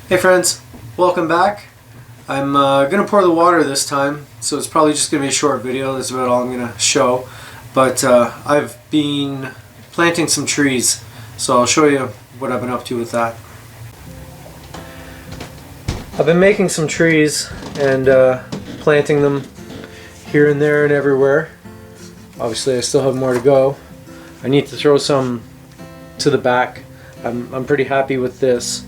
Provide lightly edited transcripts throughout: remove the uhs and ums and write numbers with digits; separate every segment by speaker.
Speaker 1: Hey friends, welcome back. I'm going to pour the water this time, so it's probably just going to be a short video. That's about all I'm going to show. But I've been planting some trees, so I'll show you what I've been up to with that. I've been making some trees and planting them here and there and everywhere. Obviously I still have more to go. I need to throw some to the back. I'm pretty happy with this,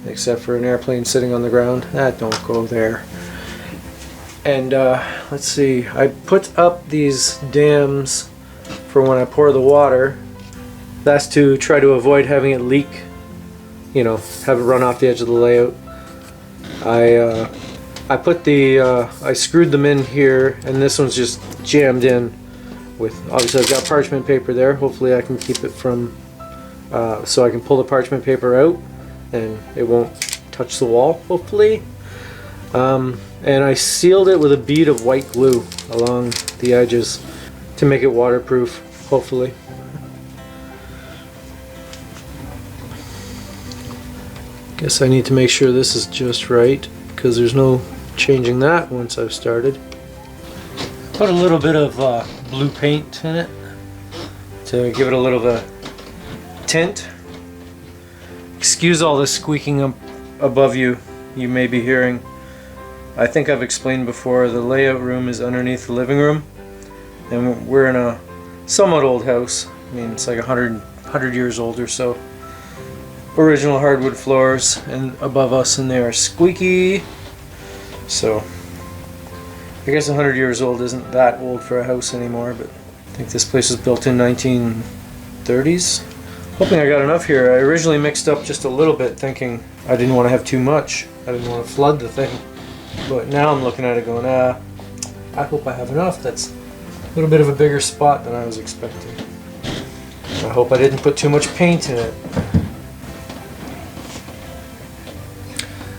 Speaker 1: except for an airplane sitting on the ground. Don't go there. And let's see, I put up these dams for when I pour the water. That's to try to avoid having it leak, you know, have it run off the edge of the layout. I put the I screwed them in here, and this one's just jammed in with, obviously I've got parchment paper there. Hopefully I can keep it from so I can pull the parchment paper out and it won't touch the wall, hopefully. And I sealed it with a bead of white glue along the edges to make it waterproof, hopefully. Guess I need to make sure this is just right, because there's no changing that once I've started. Put a little bit of blue paint in it to give it a little bit of tint. Excuse all this squeaking up above you may be hearing. I think I've explained before, the layout room is underneath the living room, and we're in a somewhat old house. I mean, it's like 100 years old or so. Original hardwood floors, and above us, and they are squeaky. So I guess 100 years old isn't that old for a house anymore, but I think this place was built in 1930s. Hoping I got enough here. I originally mixed up just a little bit, thinking I didn't want to have too much. I didn't want to flood the thing. But now I'm looking at it going, I hope I have enough. That's a little bit of a bigger spot than I was expecting. I hope I didn't put too much paint in it.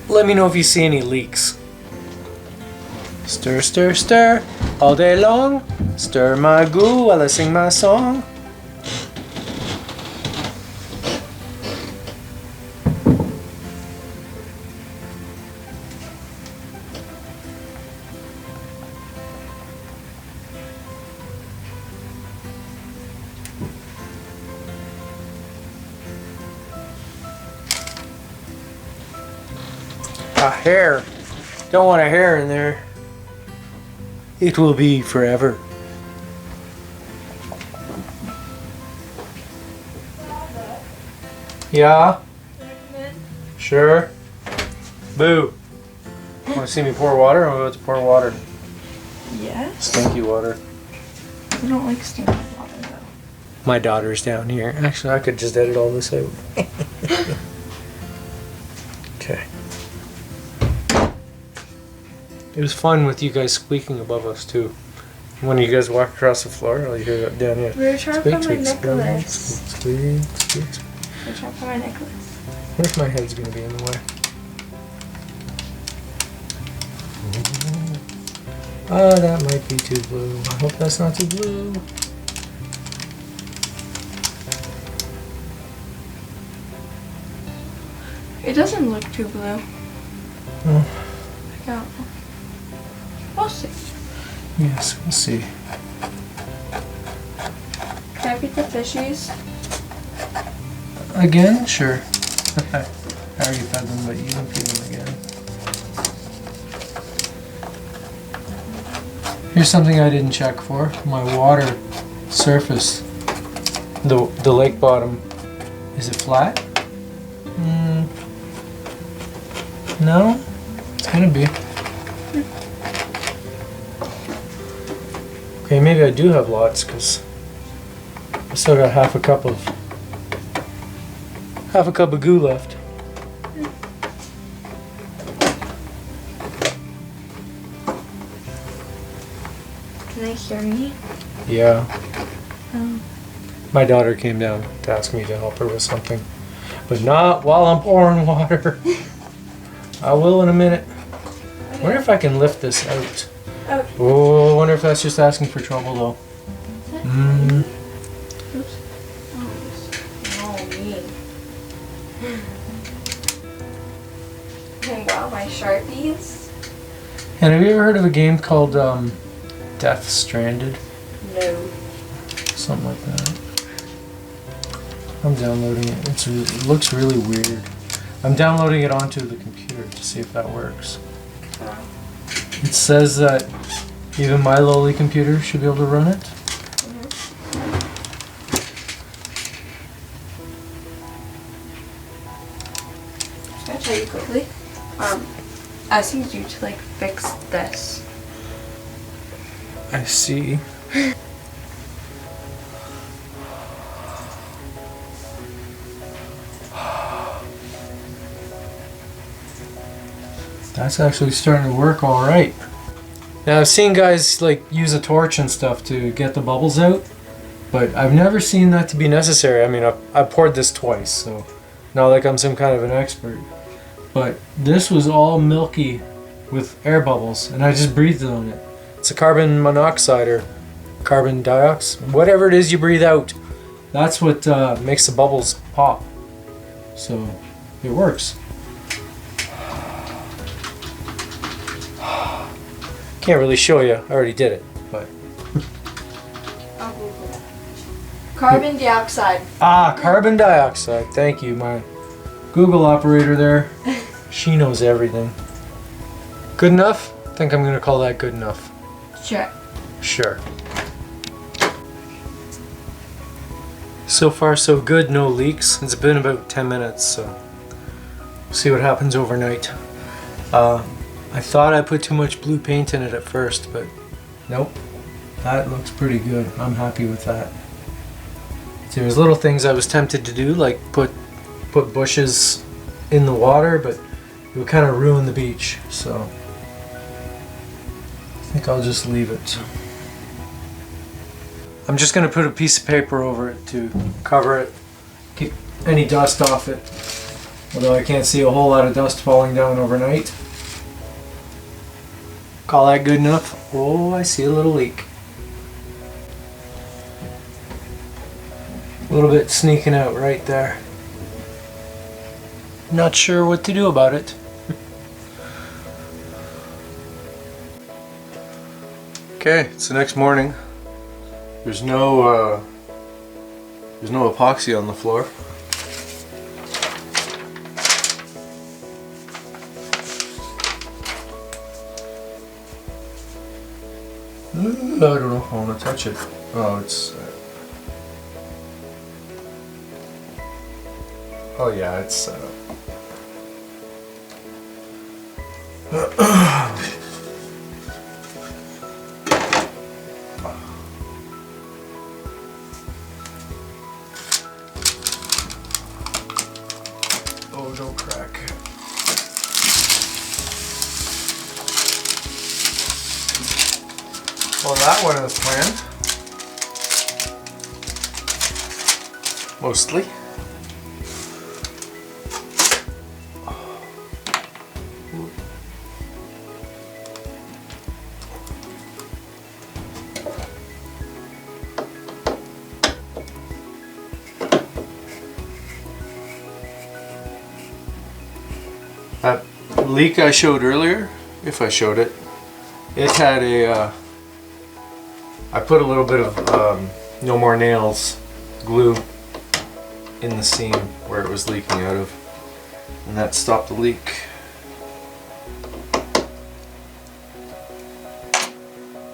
Speaker 1: Let me know if you see any leaks. Stir, stir, stir, all day long. Stir my goo while I sing my song. A hair. Don't want a hair in there. It will be forever. Yeah? Sure. Boo. Want to see me pour water? I'm about to pour water.
Speaker 2: Yes.
Speaker 1: Stinky water.
Speaker 2: I don't like stinky water though.
Speaker 1: My daughter's down here. Actually, I could just edit all this out. Okay. It was fun with you guys squeaking above us too. When you guys walk across the floor, I'll hear that down here.
Speaker 2: We were trying to find my necklace.
Speaker 1: Squeak, squeak, squeak.
Speaker 2: We were trying to find my necklace.
Speaker 1: What if my head's going to be in the way? Oh, that might be too blue. I hope that's not too blue.
Speaker 2: It doesn't look too blue.
Speaker 1: Oh.
Speaker 2: I don't know. We'll see.
Speaker 1: Yes, we'll see.
Speaker 2: Can I feed the fishies?
Speaker 1: Again? Sure. I already fed them, but you can feed them again. Here's something I didn't check for. My water surface. The lake bottom. Is it flat? No? It's gonna be. Okay, maybe I do have lots, because I still got half a cup of goo left.
Speaker 2: Can they hear me?
Speaker 1: Yeah.
Speaker 2: Oh.
Speaker 1: My daughter came down to ask me to help her with something, but not while I'm pouring water. I will in a minute. I wonder if I can lift this out.
Speaker 2: Okay.
Speaker 1: Oh, I wonder if that's just asking for trouble though.
Speaker 2: Oops. Oh, me. my Sharpies.
Speaker 1: And have you ever heard of a game called Death Stranded?
Speaker 2: No.
Speaker 1: Something like that. I'm downloading it. It looks really weird. I'm downloading it onto the computer to see if that works.
Speaker 2: Oh.
Speaker 1: It says that even my lowly computer should be able to run it.
Speaker 2: Can I tell you quickly? I just need you to like fix this.
Speaker 1: I see. That's actually starting to work all right. Now I've seen guys like use a torch and stuff to get the bubbles out, but I've never seen that to be necessary. I mean, I've poured this twice, so not like I'm some kind of an expert. But this was all milky with air bubbles, and I just breathed on it. It's a carbon monoxide or carbon dioxide, whatever it is you breathe out. That's what makes the bubbles pop. So it works. Can't really show you. I already did it, but.
Speaker 2: I'll Google that. Carbon dioxide.
Speaker 1: Ah, carbon dioxide. Thank you, my Google operator there. She knows everything. Good enough? I think I'm gonna call that good enough.
Speaker 2: Sure.
Speaker 1: Sure. So far so good, no leaks. It's been about 10 minutes, so we'll see what happens overnight. I thought I put too much blue paint in it at first, but nope. That looks pretty good. I'm happy with that. There's little things I was tempted to do, like put bushes in the water, but it would kind of ruin the beach, so I think I'll just leave it. I'm just going to put a piece of paper over it to cover it, keep any dust off it, although I can't see a whole lot of dust falling down overnight. Call that good enough? Oh, I see a little leak. A little bit sneaking out right there. Not sure what to do about it. Okay, it's the next morning. There's no epoxy on the floor. I don't know if I want to touch it. Oh, it's. Oh yeah, it's. Oh, don't crack. Well, that went as planned. Mostly. That leak I showed earlier, if I showed it, it had a, I put a little bit of No More Nails glue in the seam where it was leaking out of, and that stopped the leak.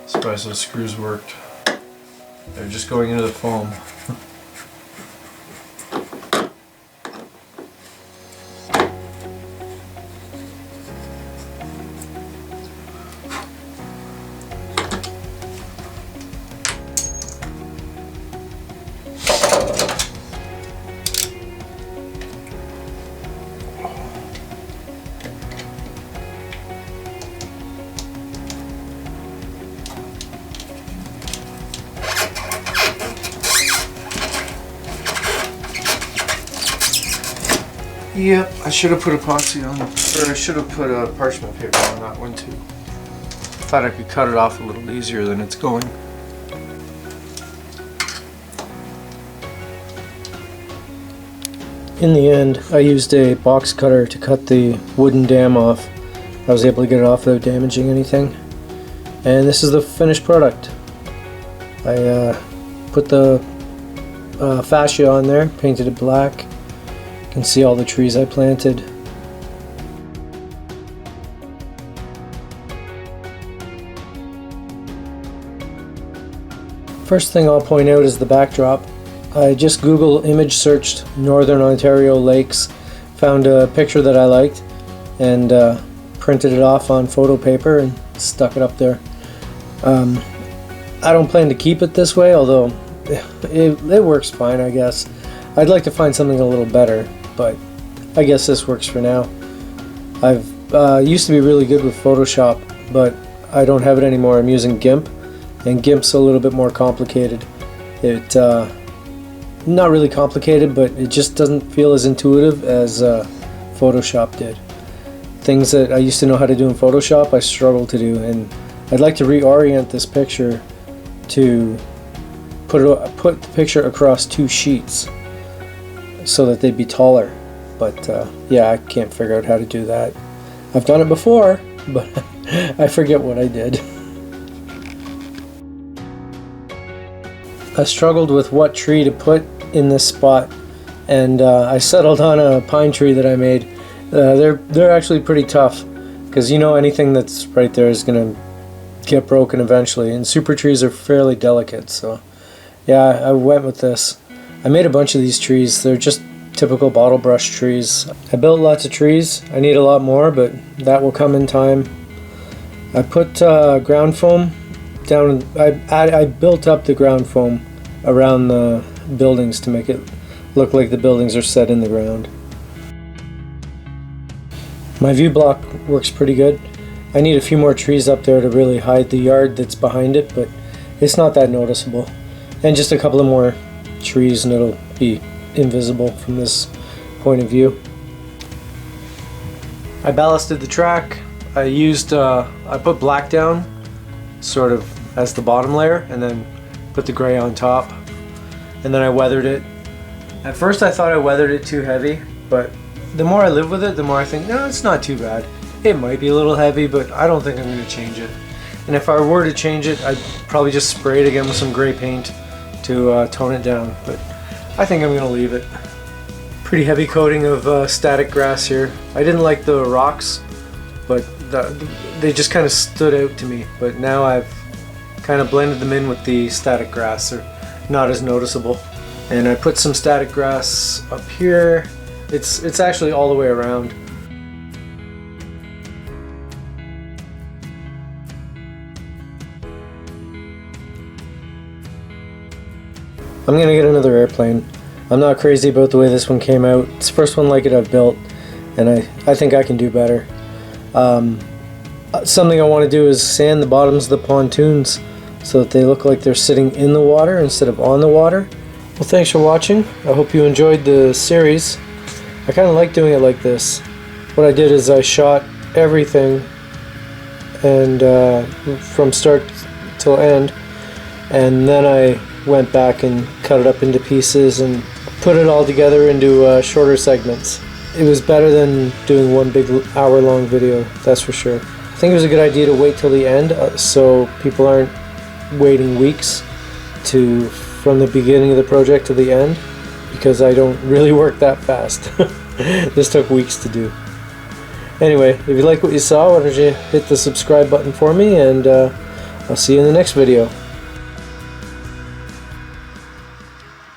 Speaker 1: Surprised those screws worked. They're just going into the foam. Yep, I should have put epoxy on, or I should have put a parchment paper on that one too. Thought I could cut it off a little easier than it's going. In the end, I used a box cutter to cut the wooden dam off, I was able to get it off without damaging anything. And this is the finished product. I put the fascia on there, painted it black. You can see all the trees I planted. First thing I'll point out is the backdrop. I just Google image searched Northern Ontario lakes, found a picture that I liked, and printed it off on photo paper and stuck it up there. I don't plan to keep it this way, although it works fine, I guess. I'd like to find something a little better, but I guess this works for now. I've used to be really good with Photoshop, but I don't have it anymore. I'm using GIMP, and GIMP's a little bit more complicated. It not really complicated, but it just doesn't feel as intuitive as Photoshop did. Things that I used to know how to do in Photoshop, I struggle to do, and I'd like to reorient this picture to put the picture across 2 sheets so that they'd be taller. But yeah, I can't figure out how to do that. I've done it before, but I forget what I did. I struggled with what tree to put in this spot, and I settled on a pine tree that I made. They're actually pretty tough, because you know anything that's right there is gonna get broken eventually, and super trees are fairly delicate, so yeah, I went with this. I made a bunch of these trees. They're just typical bottle brush trees. I built lots of trees. I need a lot more, but that will come in time. I put ground foam down. I built up the ground foam around the buildings to make it look like the buildings are set in the ground. My view block works pretty good. I need a few more trees up there to really hide the yard that's behind it, but it's not that noticeable. And just a couple of more trees and it'll be invisible from this point of view. I ballasted the track. I used, I put black down sort of as the bottom layer, and then put the gray on top, and then I weathered it. At first I thought I weathered it too heavy, but the more I live with it, the more I think, no, it's not too bad. It might be a little heavy, but I don't think I'm going to change it. And if I were to change it, I'd probably just spray it again with some gray paint to tone it down, but I think I'm going to leave it. Pretty heavy coating of static grass here. I didn't like the rocks, but they just kind of stood out to me, but now I've kind of blended them in with the static grass. They're not as noticeable. And I put some static grass up here. It's actually all the way around. I'm gonna get another airplane. I'm not crazy about the way this one came out. It's the first one like it I've built, and I think I can do better. Something I want to do is sand the bottoms of the pontoons so that they look like they're sitting in the water instead of on the water. Well, thanks for watching. I hope you enjoyed the series. I kind of like doing it like this. What I did is I shot everything and from start till end, and then I went back and cut it up into pieces and put it all together into shorter segments. It was better than doing one big hour-long video, that's for sure. I think it was a good idea to wait till the end so people aren't waiting weeks from the beginning of the project to the end, because I don't really work that fast. This took weeks to do. Anyway, if you like what you saw, why don't you hit the subscribe button for me, and I'll see you in the next video.